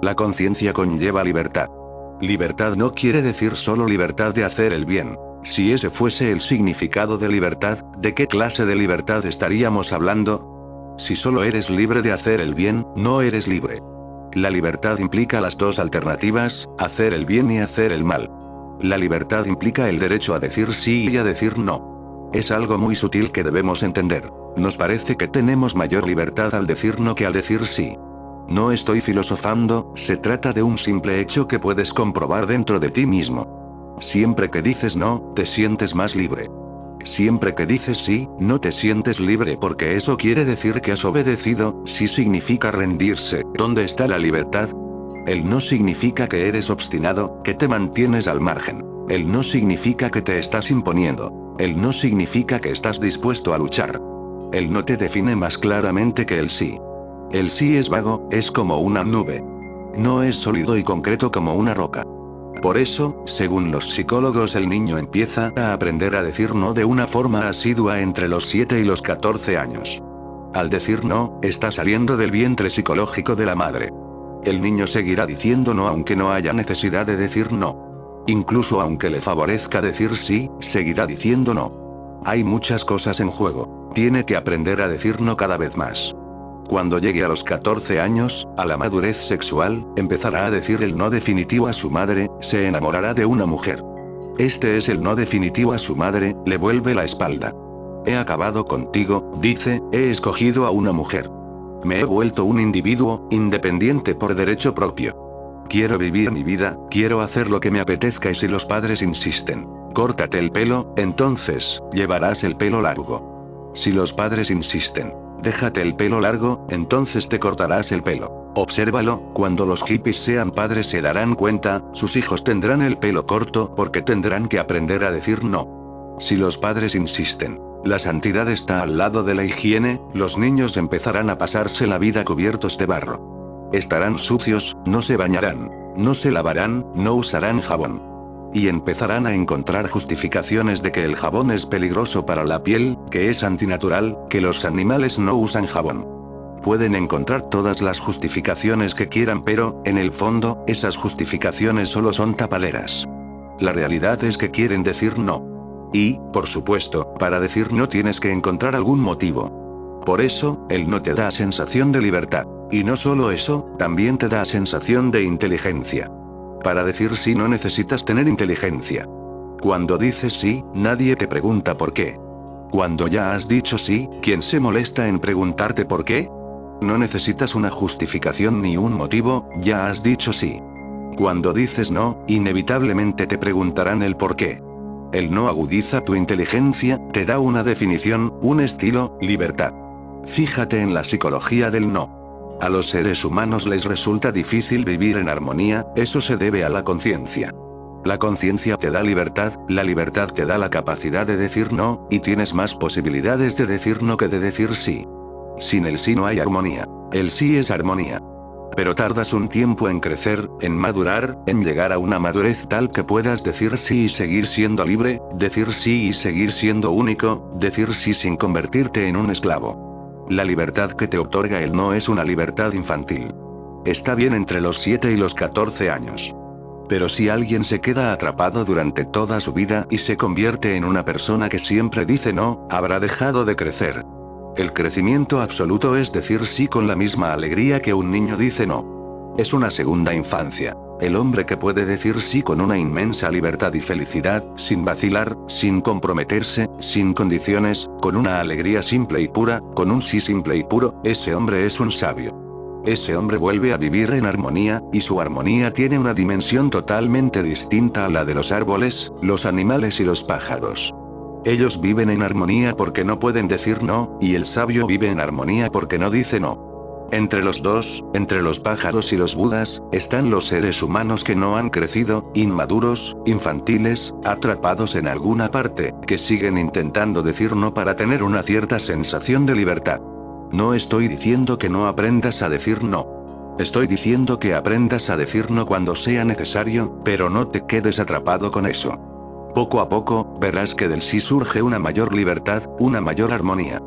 La conciencia conlleva libertad. Libertad no quiere decir solo libertad de hacer el bien. Si ese fuese el significado de libertad, ¿de qué clase de libertad estaríamos hablando? Si solo eres libre de hacer el bien, no eres libre. La libertad implica las dos alternativas, hacer el bien y hacer el mal. La libertad implica el derecho a decir sí y a decir no. Es algo muy sutil que debemos entender. Nos parece que tenemos mayor libertad al decir no que al decir sí. No estoy filosofando, se trata de un simple hecho que puedes comprobar dentro de ti mismo. Siempre que dices no, te sientes más libre. Siempre que dices sí, no te sientes libre porque eso quiere decir que has obedecido, sí significa rendirse. ¿Dónde está la libertad? El no significa que eres obstinado, que te mantienes al margen. El no significa que te estás imponiendo. El no significa que estás dispuesto a luchar. El no te define más claramente que el sí. El sí es vago, es como una nube. No es sólido y concreto como una roca. Por eso, según los psicólogos, el niño empieza a aprender a decir no de una forma asidua entre los 7 y los 14 años. Al decir no, está saliendo del vientre psicológico de la madre. El niño seguirá diciendo no aunque no haya necesidad de decir no. Incluso aunque le favorezca decir sí, seguirá diciendo no. Hay muchas cosas en juego. Tiene que aprender a decir no cada vez más. Cuando llegue a los 14 años, a la madurez sexual, empezará a decir el no definitivo a su madre, se enamorará de una mujer. Este es el no definitivo a su madre, le vuelve la espalda. He acabado contigo, dice, he escogido a una mujer. Me he vuelto un individuo, independiente por derecho propio. Quiero vivir mi vida, quiero hacer lo que me apetezca y si los padres insisten, córtate el pelo, entonces, llevarás el pelo largo. Si los padres insisten, déjate el pelo largo, entonces te cortarás el pelo. Obsérvalo, cuando los hippies sean padres se darán cuenta, sus hijos tendrán el pelo corto porque tendrán que aprender a decir no. Si los padres insisten, la santidad está al lado de la higiene, los niños empezarán a pasarse la vida cubiertos de barro. Estarán sucios, no se bañarán, no se lavarán, no usarán jabón. Y empezarán a encontrar justificaciones de que el jabón es peligroso para la piel, que es antinatural, que los animales no usan jabón. Pueden encontrar todas las justificaciones que quieran, pero, en el fondo, esas justificaciones solo son tapaderas. La realidad es que quieren decir no. Y, por supuesto, para decir no tienes que encontrar algún motivo. Por eso, el no te da sensación de libertad. Y no solo eso, también te da sensación de inteligencia. Para decir sí no necesitas tener inteligencia. Cuando dices sí, nadie te pregunta por qué. Cuando ya has dicho sí, ¿quién se molesta en preguntarte por qué? No necesitas una justificación ni un motivo, ya has dicho sí. Cuando dices no, inevitablemente te preguntarán el por qué. El no agudiza tu inteligencia, te da una definición, un estilo, libertad. Fíjate en la psicología del no. A los seres humanos les resulta difícil vivir en armonía, eso se debe a la conciencia. La conciencia te da libertad, la libertad te da la capacidad de decir no, y tienes más posibilidades de decir no que de decir sí. Sin el sí no hay armonía. El sí es armonía. Pero tardas un tiempo en crecer, en madurar, en llegar a una madurez tal que puedas decir sí y seguir siendo libre, decir sí y seguir siendo único, decir sí sin convertirte en un esclavo. La libertad que te otorga el no es una libertad infantil. Está bien entre los 7 y los 14 años. Pero si alguien se queda atrapado durante toda su vida y se convierte en una persona que siempre dice no, habrá dejado de crecer. El crecimiento absoluto es decir sí con la misma alegría que un niño dice no. Es una segunda infancia. El hombre que puede decir sí con una inmensa libertad y felicidad, sin vacilar, sin comprometerse, sin condiciones, con una alegría simple y pura, con un sí simple y puro, ese hombre es un sabio. Ese hombre vuelve a vivir en armonía, y su armonía tiene una dimensión totalmente distinta a la de los árboles, los animales y los pájaros. Ellos viven en armonía porque no pueden decir no, y el sabio vive en armonía porque no dice no. Entre los dos, entre los pájaros y los budas, están los seres humanos que no han crecido, inmaduros, infantiles, atrapados en alguna parte, que siguen intentando decir no para tener una cierta sensación de libertad. No estoy diciendo que no aprendas a decir no. Estoy diciendo que aprendas a decir no cuando sea necesario, pero no te quedes atrapado con eso. Poco a poco, verás que del sí surge una mayor libertad, una mayor armonía.